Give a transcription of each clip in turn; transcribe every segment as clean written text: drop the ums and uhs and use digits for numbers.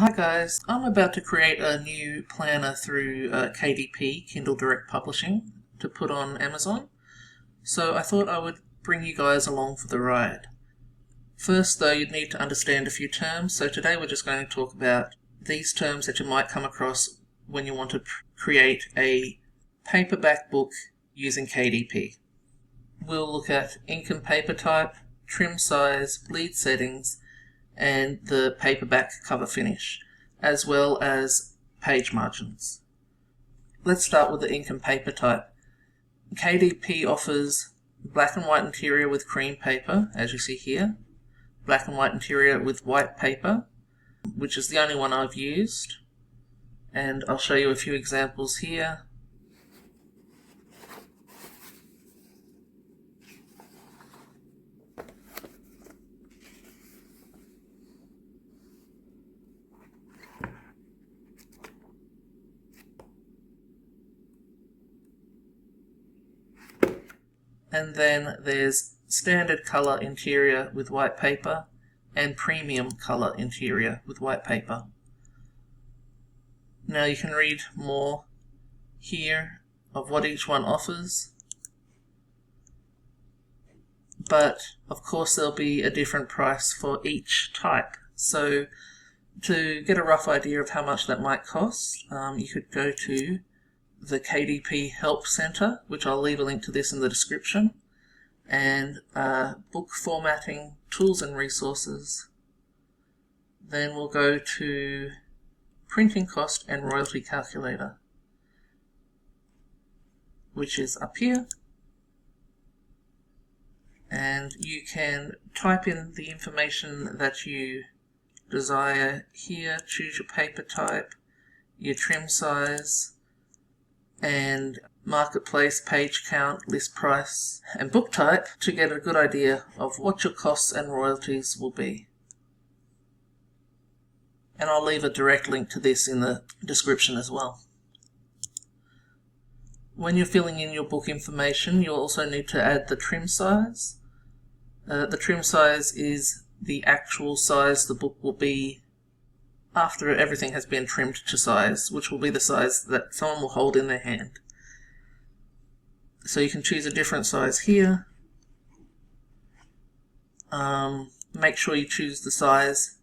Hi guys, I'm about to create a new planner through KDP, Kindle Direct Publishing, to put on Amazon. So I thought I would bring you guys along for the ride. First though, you'd need to understand a few terms, so today we're just going to talk about these terms that you might come across when you want to create a paperback book using KDP. We'll look at ink and paper type, trim size, bleed settings, and the paperback cover finish, as well as page margins. Let's start with the ink and paper type. KDP offers black and white interior with cream paper, as you see here, black and white interior with white paper, which is the only one I've used, and I'll show you a few examples here. And then there's standard colour interior with white paper and premium colour interior with white paper. Now you can read more here of what each one offers, but of course there'll be a different price for each type. So to get a rough idea of how much that might cost, you could go to the KDP Help Center, which I'll leave a link to this in the description, and book formatting, tools and resources. Then we'll go to printing cost and royalty calculator, which is up here, and you can type in the information that you desire here, choose your paper type, your trim size, and marketplace, page count, list price, and book type to get a good idea of what your costs and royalties will be. And I'll leave a direct link to this in the description as well. When you're filling in your book information, you'll also need to add the trim size. The trim size is the actual size the book will be after everything has been trimmed to size, which will be the size that someone will hold in their hand. So you can choose a different size here. Make sure you choose the size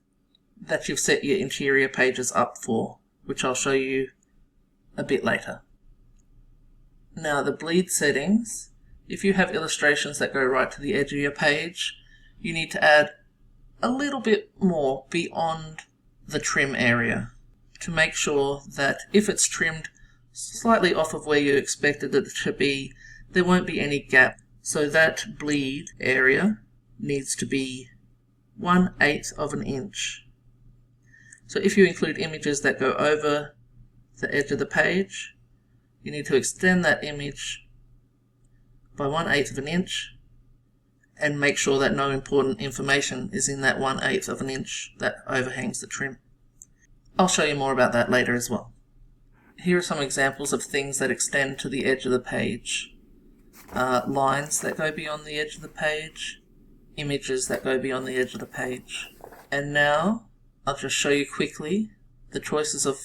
that you've set your interior pages up for, which I'll show you a bit later. Now the bleed settings, if you have illustrations that go right to the edge of your page, you need to add a little bit more beyond the trim area to make sure that if it's trimmed slightly off of where you expected it to be, there won't be any gap. So that bleed area needs to be 1/8 of an inch. So if you include images that go over the edge of the page, you need to extend that image by 1/8 of an inch and make sure that no important information is in that 1/8 of an inch that overhangs the trim. I'll show you more about that later as well. Here are some examples of things that extend to the edge of the page. Lines that go beyond the edge of the page, images that go beyond the edge of the page. And now I'll just show you quickly the choices of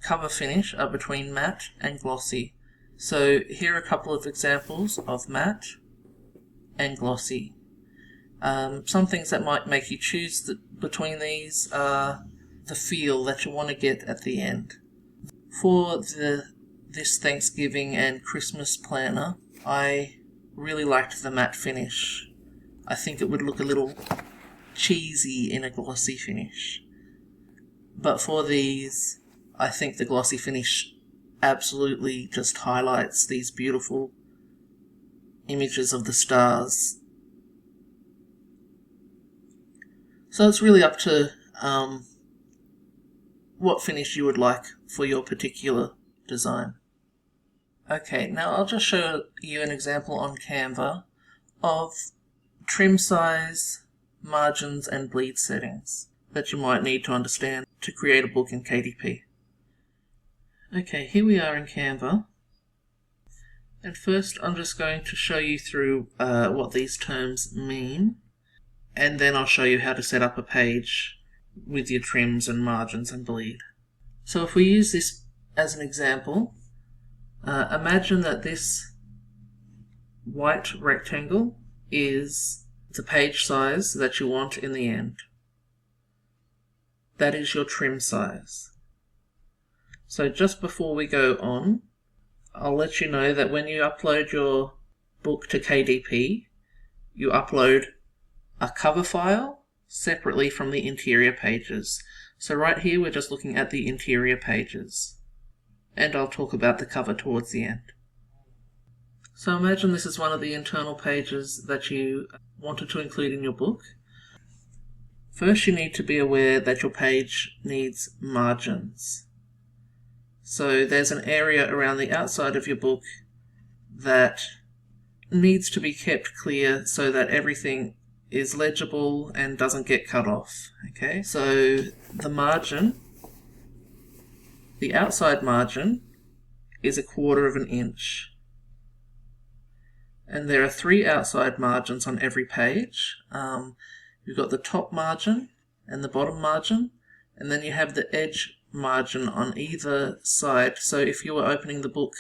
cover finish are between matte and glossy. So here are a couple of examples of matte and glossy. Some things that might make you choose between these are the feel that you want to get at the end. For this Thanksgiving and Christmas planner, I really liked the matte finish. I think it would look a little cheesy in a glossy finish. But for these, I think the glossy finish absolutely just highlights these beautiful images of the stars. So it's really up to what finish you would like for your particular design. Okay, now I'll just show you an example on Canva of trim size, margins and bleed settings that you might need to understand to create a book in KDP. Okay, here we are in Canva, and first I'm just going to show you through what these terms mean, and then I'll show you how to set up a page with your trims and margins and bleed. So if we use this as an example, imagine that this white rectangle is the page size that you want in the end. That is your trim size. So just before we go on, I'll let you know that when you upload your book to KDP, you upload a cover file separately from the interior pages. So right here we're just looking at the interior pages, and I'll talk about the cover towards the end. So imagine this is one of the internal pages that you wanted to include in your book. First, you need to be aware that your page needs margins. So there's an area around the outside of your book that needs to be kept clear so that everything is legible and doesn't get cut off. Okay, so the margin, the outside margin, is 1/4 of an inch. And there are 3 outside margins on every page. You've got the top margin and the bottom margin, and then you have the edge margin on either side. So if you were opening the book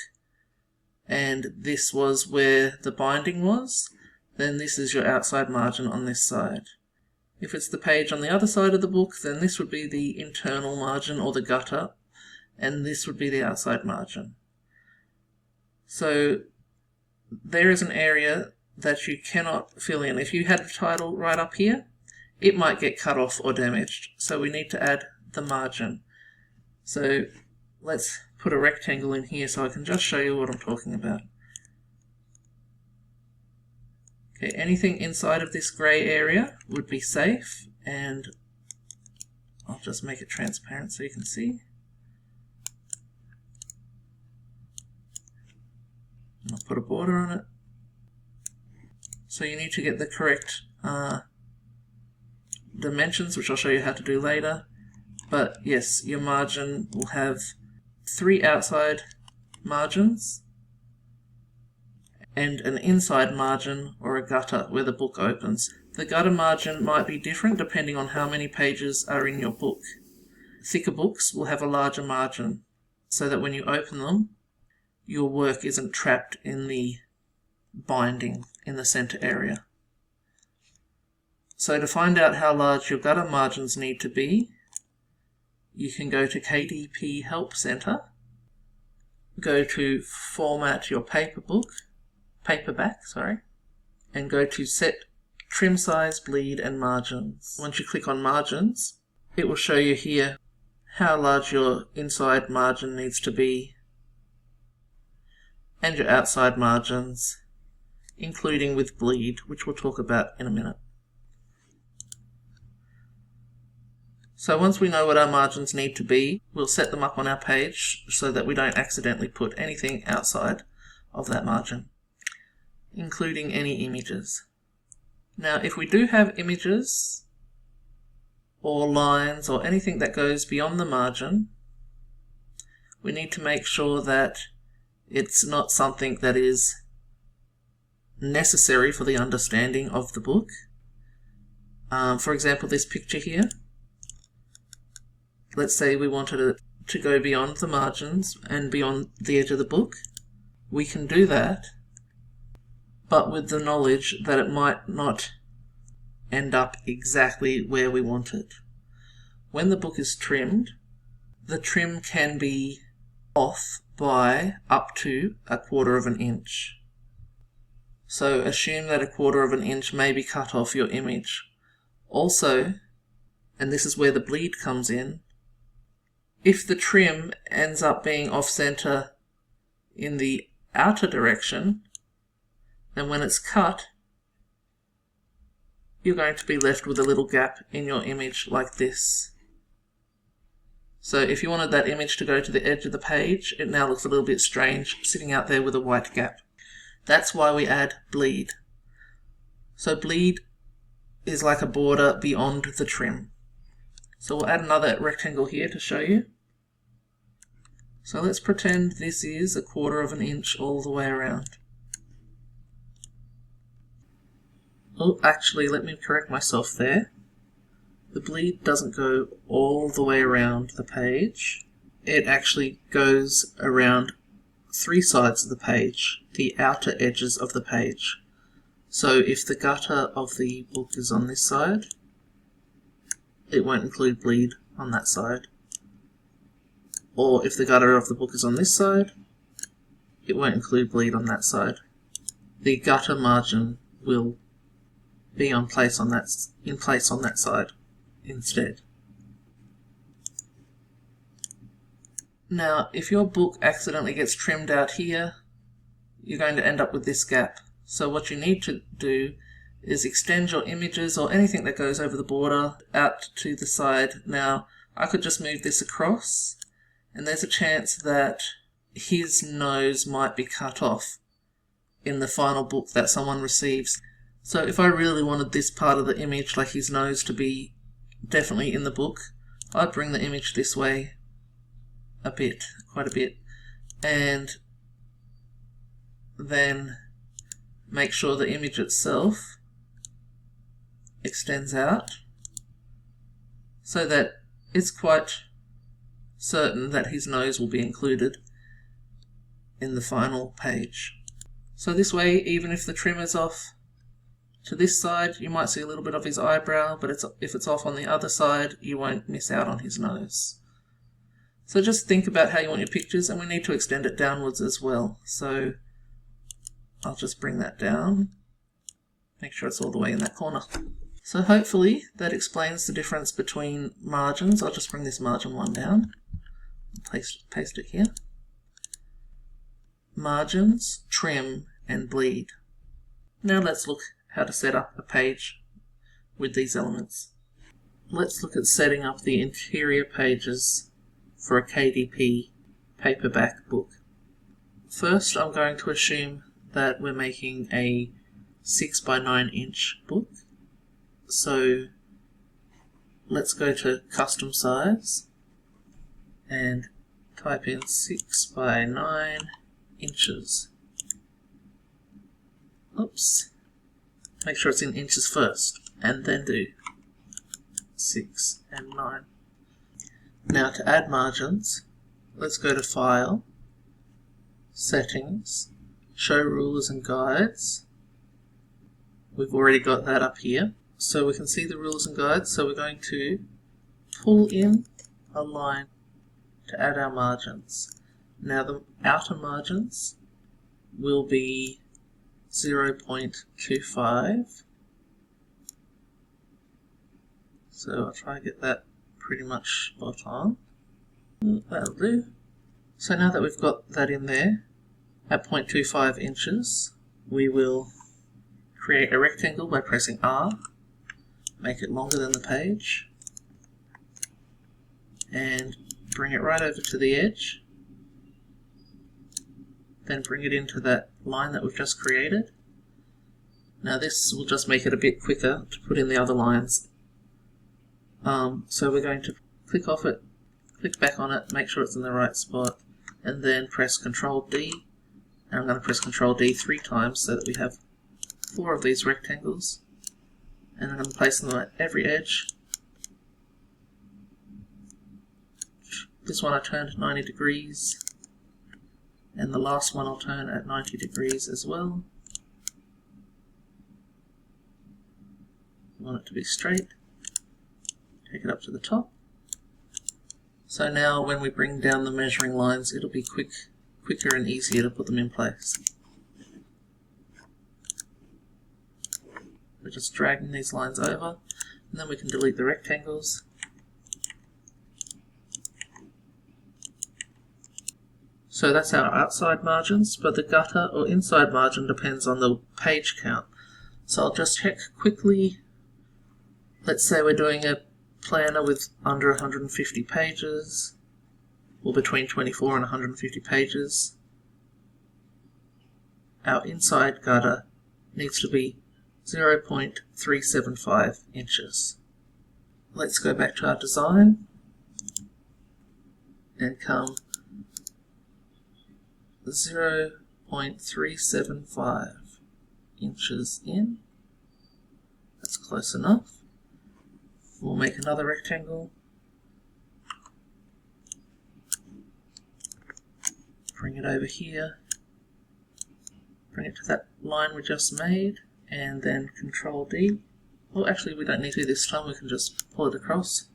and this was where the binding was, then this is your outside margin on this side. If it's the page on the other side of the book, then this would be the internal margin or the gutter, and this would be the outside margin. So there is an area that you cannot fill in. If you had the title right up here, it might get cut off or damaged. So we need to add the margin. So let's put a rectangle in here so I can just show you what I'm talking about. Okay, anything inside of this grey area would be safe, and I'll just make it transparent so you can see. And I'll put a border on it. So you need to get the correct dimensions, which I'll show you how to do later. But yes, your margin will have 3 outside margins and an inside margin or a gutter where the book opens. The gutter margin might be different depending on how many pages are in your book. Thicker books will have a larger margin so that when you open them, your work isn't trapped in the binding in the center area. So to find out how large your gutter margins need to be, you can go to KDP Help Center, go to Format Your Paperback, and go to Set Trim Size, Bleed and Margins. Once you click on Margins, it will show you here how large your inside margin needs to be and your outside margins, including with bleed, which we'll talk about in a minute. So once we know what our margins need to be, we'll set them up on our page so that we don't accidentally put anything outside of that margin, including any images. Now, if we do have images or lines or anything that goes beyond the margin, we need to make sure that it's not something that is necessary for the understanding of the book. For example, this picture here. Let's say we wanted it to go beyond the margins and beyond the edge of the book. We can do that, but with the knowledge that it might not end up exactly where we want it. When the book is trimmed, the trim can be off by up to 1/4 of an inch. So assume that 1/4 of an inch may be cut off your image. Also, and this is where the bleed comes in, if the trim ends up being off-center in the outer direction, then when it's cut, you're going to be left with a little gap in your image like this. So if you wanted that image to go to the edge of the page, it now looks a little bit strange sitting out there with a white gap. That's why we add bleed. So bleed is like a border beyond the trim. So we'll add another rectangle here to show you. So let's pretend this is 1/4 of an inch all the way around. Oh, actually, let me correct myself there. the bleed doesn't go all the way around the page. It actually goes around 3 sides of the page, the outer edges of the page. So if the gutter of the book is on this side, it won't include bleed on that side. Or if the gutter of the book is on this side, it won't include bleed on that side. The gutter margin will be in place on that side instead. Now, if your book accidentally gets trimmed out here, you're going to end up with this gap. So what you need to do is extend your images or anything that goes over the border out to the side. Now, I could just move this across, and there's a chance that his nose might be cut off in the final book that someone receives. So if I really wanted this part of the image, like his nose, to be definitely in the book, I'd bring the image this way a bit, quite a bit, and then make sure the image itself extends out so that it's quite certain that his nose will be included in the final page. So this way, even if the trim is off to this side, you might see a little bit of his eyebrow, but if it's off on the other side, you won't miss out on his nose. So just think about how you want your pictures, and we need to extend it downwards as well. So I'll just bring that down, make sure it's all the way in that corner. So hopefully that explains the difference between margins. I'll just bring this margin 1 down, paste it here. Margins, trim, and bleed. Now let's look how to set up a page with these elements. Let's look at setting up the interior pages for a KDP paperback book. First, I'm going to assume that we're making a 6 by 9 inch book. So let's go to custom size and type in 6 by 9 inches. Oops. Make sure it's in inches first, and then do 6 and 9. Now to add margins, let's go to File, Settings, Show Rulers and Guides. We've already got that up here, so we can see the rulers and guides. So we're going to pull in a line to add our margins. Now the outer margins will be 0.25. So I'll try and get that pretty much spot on. That'll do. So now that we've got that in there, at 0.25 inches, we will create a rectangle by pressing R, make it longer than the page, and bring it right over to the edge. Then bring it into that line that we've just created. Now this will just make it a bit quicker to put in the other lines. So we're going to click off it, click back on it, make sure it's in the right spot, and then press Ctrl D. And I'm going to press Ctrl D 3 times so that we have 4 of these rectangles. And I'm going to place them at every edge. This one I turned 90 degrees. And the last one I'll turn at 90 degrees as well. I want it to be straight. Take it up to the top. So now when we bring down the measuring lines, it'll be quicker and easier to put them in place. We're just dragging these lines over, and then we can delete the rectangles. So that's our outside margins, but the gutter or inside margin depends on the page count. So I'll just check quickly. Let's say we're doing a planner with under 150 pages, or between 24 and 150 pages. Our inside gutter needs to be 0.375 inches. Let's go back to our design and come 0.375 inches in. That's close enough. We'll make another rectangle. Bring it over here. Bring it to that line we just made, and then Control D. Well, actually we don't need to this time, we can just pull it across.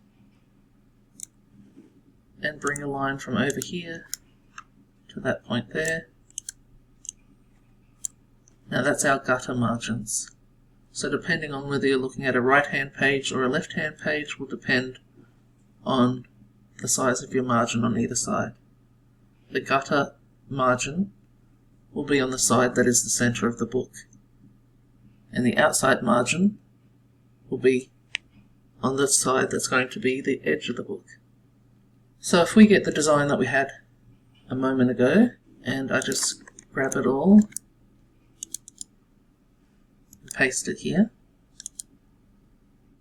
And bring a line from over here to that point there. Now that's our gutter margins. So depending on whether you're looking at a right-hand page or a left-hand page will depend on the size of your margin on either side. The gutter margin will be on the side that is the center of the book, and the outside margin will be on the side that's going to be the edge of the book. So if we get the design that we had a moment ago, and I just grab it all and paste it here.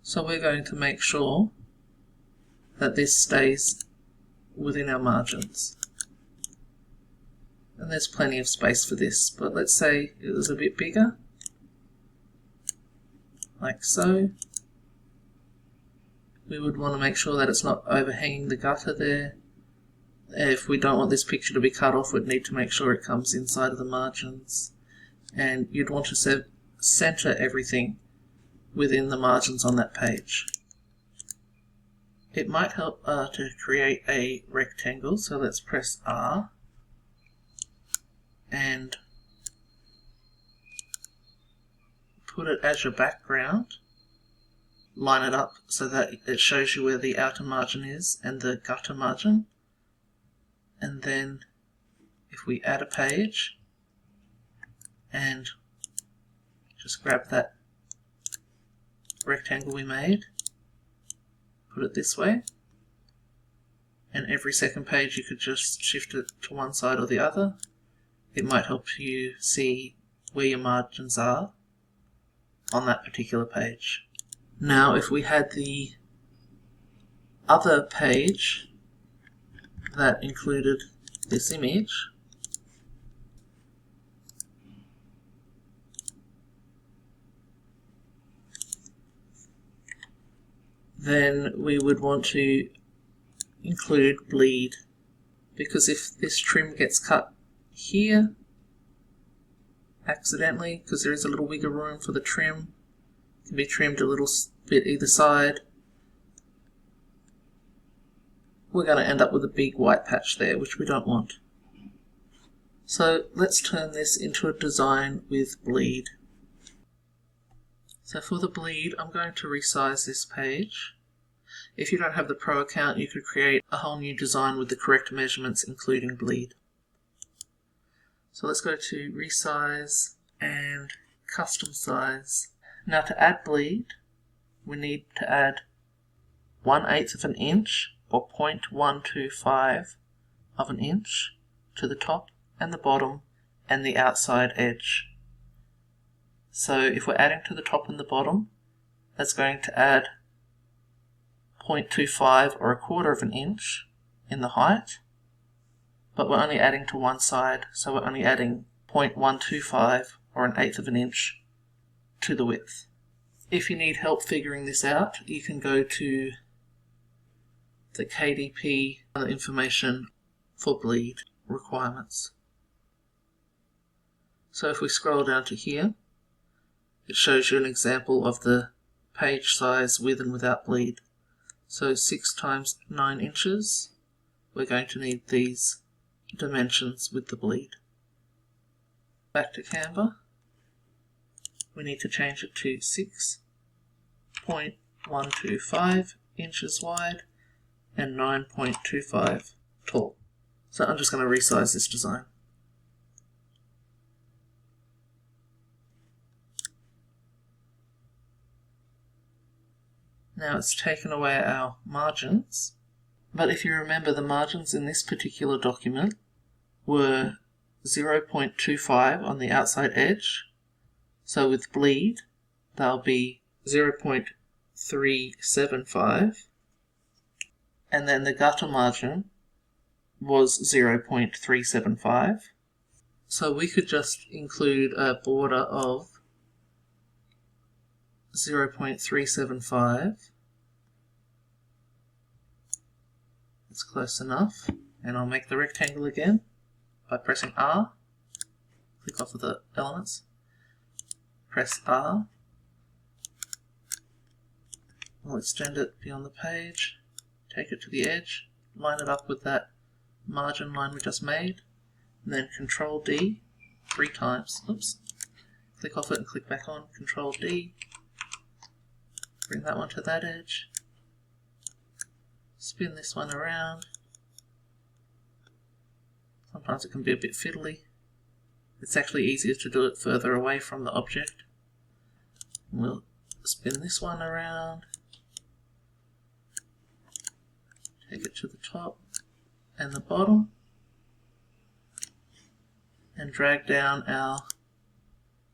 So we're going to make sure that this stays within our margins. And there's plenty of space for this, but let's say it was a bit bigger, like so. We would want to make sure that it's not overhanging the gutter there. If we don't want this picture to be cut off, we'd need to make sure it comes inside of the margins. And you'd want to center everything within the margins on that page. It might help to create a rectangle, so let's press R and put it as your background. Line it up so that it shows you where the outer margin is and the gutter margin. And then if we add a page and just grab that rectangle we made, put it this way, and every second page you could just shift it to one side or the other. It might help you see where your margins are on that particular page. Now if we had the other page that included this image, then we would want to include bleed, because if this trim gets cut here accidentally, because there is a little wiggle room for the trim, it can be trimmed a little bit either side, we're going to end up with a big white patch there, which we don't want. So let's turn this into a design with bleed. So for the bleed, I'm going to resize this page. If you don't have the Pro account, you could create a whole new design with the correct measurements, including bleed. So let's go to resize and custom size. Now to add bleed, we need to add 1/8 of an inch or 0.125 of an inch to the top and the bottom and the outside edge. So if we're adding to the top and the bottom, that's going to add 0.25 or 1/4 of an inch in the height, but we're only adding to one side, so we're only adding 0.125 or 1/8 of an inch to the width. If you need help figuring this out, you can go to the KDP information for bleed requirements. So if we scroll down to here, it shows you an example of the page size with and without bleed. So 6 times 9 inches, we're going to need these dimensions with the bleed. Back to Canva, we need to change it to 6.125 inches wide and 9.25 tall. So I'm just going to resize this design. Now it's taken away our margins, but if you remember, the margins in this particular document were 0.25 on the outside edge. So with bleed, they'll be 0.375, and then the gutter margin was 0.375. So we could just include a border of 0.375 It's close enough. And I'll make the rectangle again by pressing R. Click off of the elements. Press R. We'll extend it beyond the page. Take it to the edge. Line it up with that margin line we just made. And then Control D 3 times. Oops. Click off it and click back on. Control D. Bring that one to that edge. Spin this one around. Sometimes it can be a bit fiddly. It's actually easier to do it further away from the object. We'll spin this one around. Take it to the top and the bottom. And drag down our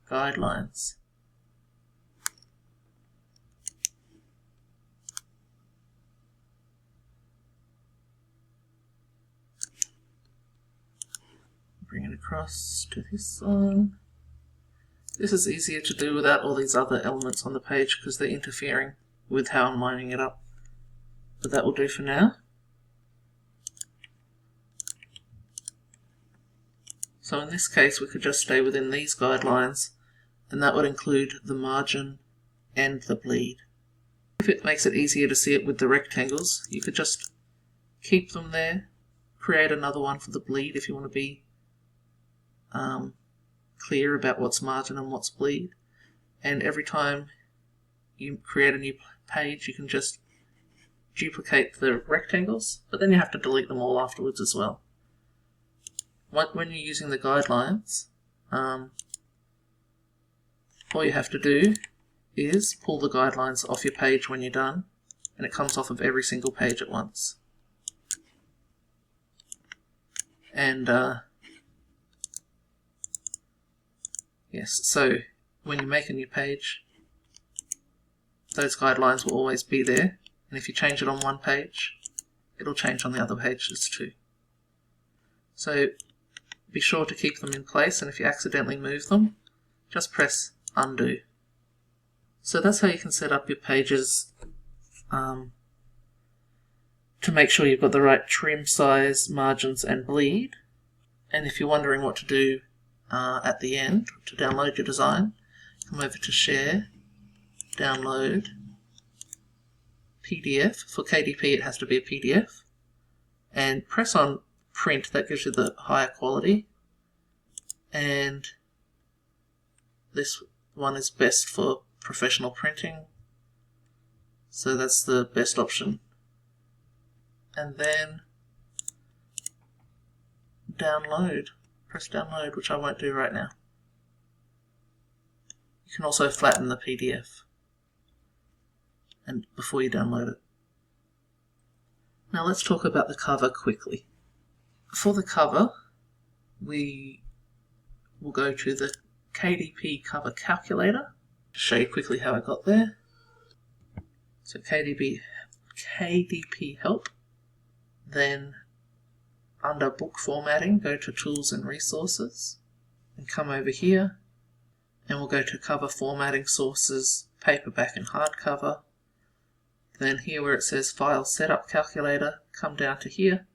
guidelines. Bring it across to this one. This is easier to do without all these other elements on the page because they're interfering with how I'm lining it up. But that will do for now. So in this case we could just stay within these guidelines, and that would include the margin and the bleed. If it makes it easier to see it with the rectangles, you could just keep them there, create another one for the bleed if you want to be clear about what's margin and what's bleed, and every time you create a new page you can just duplicate the rectangles, but then you have to delete them all afterwards as well. When you're using the guidelines, all you have to do is pull the guidelines off your page when you're done, and it comes off of every single page at once. And yes, so when you make a new page, those guidelines will always be there, and if you change it on one page, it'll change on the other pages too. So be sure to keep them in place, and if you accidentally move them, just press undo. So that's how you can set up your pages to make sure you've got the right trim size, margins and bleed. And if you're wondering what to do at the end to download your design, come over to Share, Download, PDF. For KDP it has to be a PDF, and press on Print. That gives you the higher quality, and this one is best for professional printing, so that's the best option. And then download. Press download, which I won't do right now. You can also flatten the PDF and before you download it. Now let's talk about the cover quickly. For the cover, we will go to the KDP cover calculator. Show you quickly how I got there. So KDP help. Then under book formatting, go to tools and resources and come over here, and we'll go to cover formatting sources, paperback and hardcover. Then here where it says file setup calculator, come down to here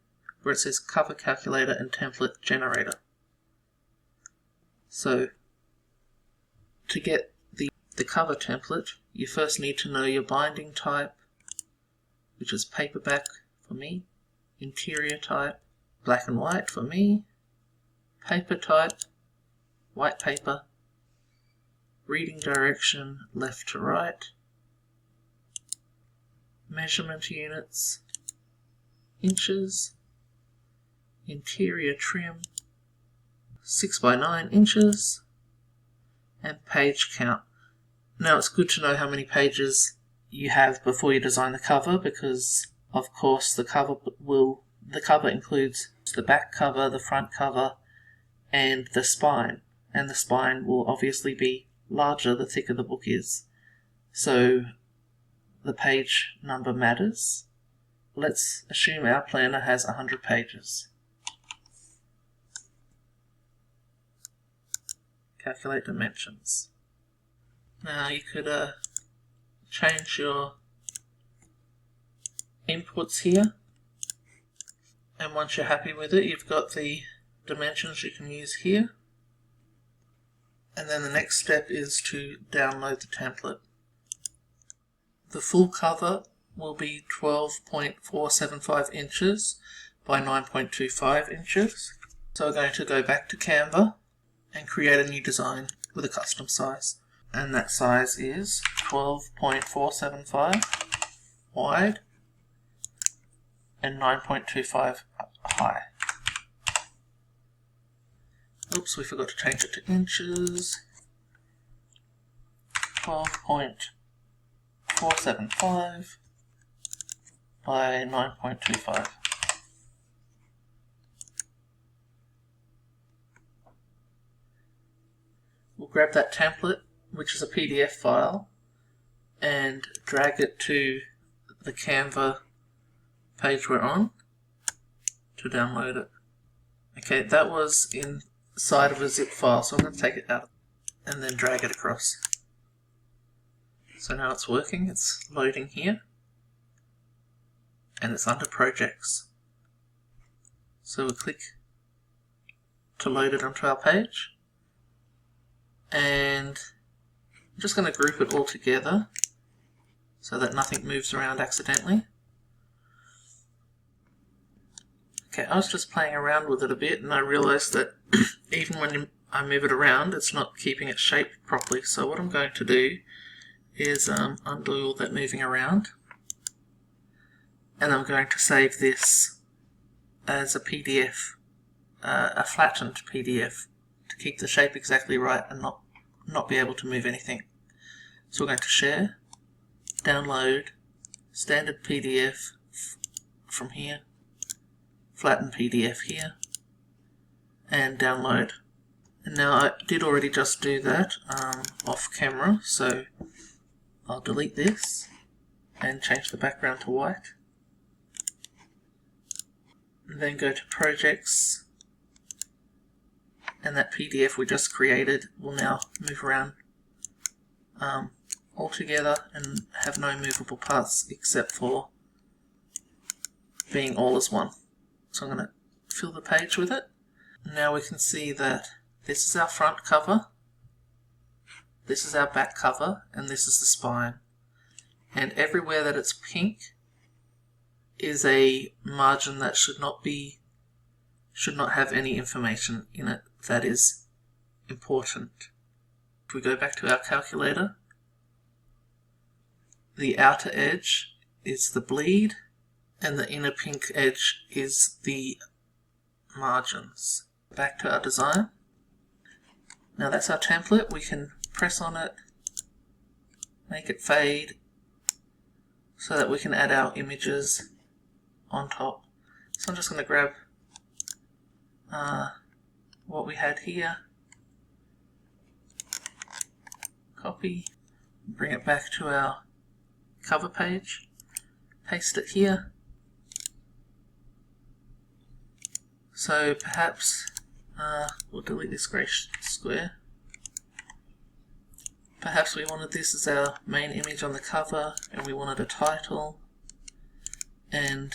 where it says cover calculator and template generator. So to get the cover template, you first need to know your binding type, which is paperback for me, interior type, black and white for me, paper type, white paper, reading direction, left to right, measurement units, inches, interior trim, 6 by 9 inches, and page count. Now it's good to know how many pages you have before you design the cover, because of course the cover includes the back cover, the front cover, and the spine. And the spine will obviously be larger the thicker the book is. So the page number matters. Let's assume our planner has 100 pages. Calculate dimensions. Now you could change your inputs here. And once you're happy with it, you've got the dimensions you can use here. And then the next step is to download the template. The full cover will be 12.475 inches by 9.25 inches. So we're going to go back to Canva and create a new design with a custom size. And that size is 12.475 wide and 9.25 high. Oops, we forgot to change it to inches. 12.475 by 9.25. We'll grab that template, which is a PDF file, and drag it to the Canva page we're on to download it. Okay, that was inside of a zip file, so I'm going to take it out and then drag it across. So now it's working, it's loading here, and it's under projects. So we'll click to load it onto our page, and I'm just going to group it all together so that nothing moves around accidentally. Okay, I was just playing around with it a bit and I realized that even when I move it around, it's not keeping it shaped properly. So what I'm going to do is undo all that moving around, and I'm going to save this as a PDF, a flattened PDF, to keep the shape exactly right and not be able to move anything. So we're going to share, download, standard PDF from here, flatten PDF here, and download. And now I did already just do that off camera, so I'll delete this and change the background to white. And then go to projects, and that PDF we just created will now move around all together and have no movable parts except for being all as one. So I'm going to fill the page with it. Now we can see that this is our front cover, this is our back cover, and this is the spine. And everywhere that it's pink is a margin that should not have any information in it that is important. If we go back to our calculator, the outer edge is the bleed and the inner pink edge is the margins. Back to our design. Now that's our template. We can press on it, make it fade so that we can add our images on top. So I'm just going to grab what we had here, copy, bring it back to our cover page, paste it here. So perhaps we'll delete this grey square. Perhaps we wanted this as our main image on the cover and we wanted a title, and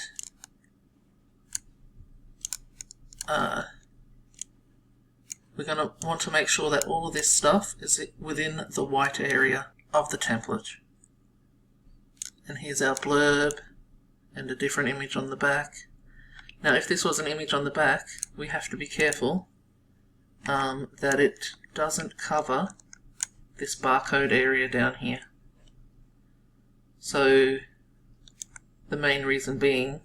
we're going to want to make sure that all of this stuff is within the white area of the template. And here's our blurb and a different image on the back. Now if this was an image on the back, we have to be careful that it doesn't cover this barcode area down here. So the main reason being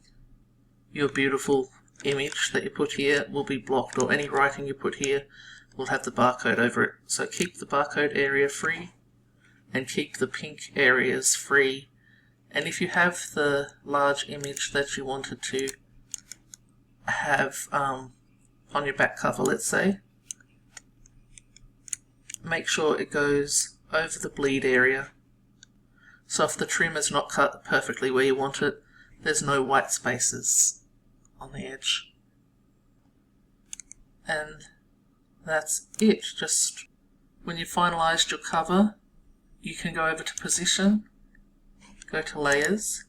your beautiful image that you put here will be blocked, or any writing you put here will have the barcode over it. So keep the barcode area free and keep the pink areas free. And if you have the large image that you wanted to have on your back cover, let's say, make sure it goes over the bleed area. So if the trim is not cut perfectly where you want it, there's no white spaces on the edge. And that's it. Just when you've finalized your cover, you can go over to position, go to layers,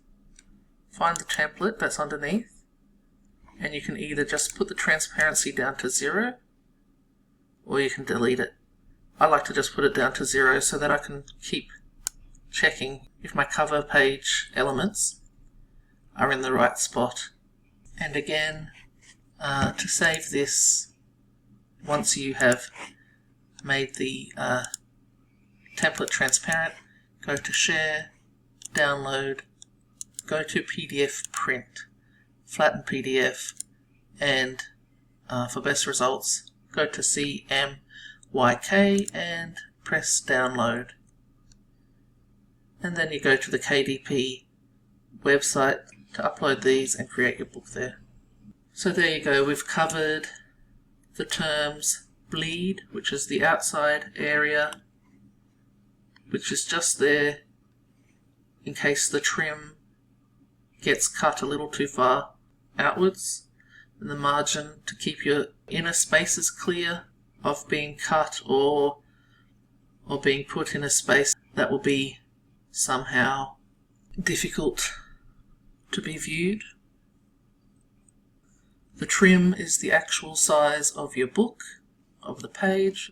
find the template that's underneath, and you can either just put the transparency down to 0 or you can delete it. I like to just put it down to 0 so that I can keep checking if my cover page elements are in the right spot. And again, to save this, once you have made the template transparent, go to Share, Download, go to PDF Print, Flatten PDF, and for best results, go to CMYK and press Download. And then you go to the KDP website to upload these and create your book there. So there you go, we've covered the terms bleed, which is the outside area, which is just there in case the trim gets cut a little too far outwards, and the margin to keep your inner spaces clear of being cut or being put in a space that will be somehow difficult to be viewed. The trim is the actual size of your book, of the page,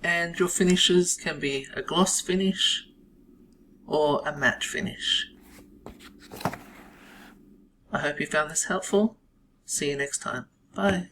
and your finishes can be a gloss finish or a matte finish. I hope you found this helpful. See you next time. Bye.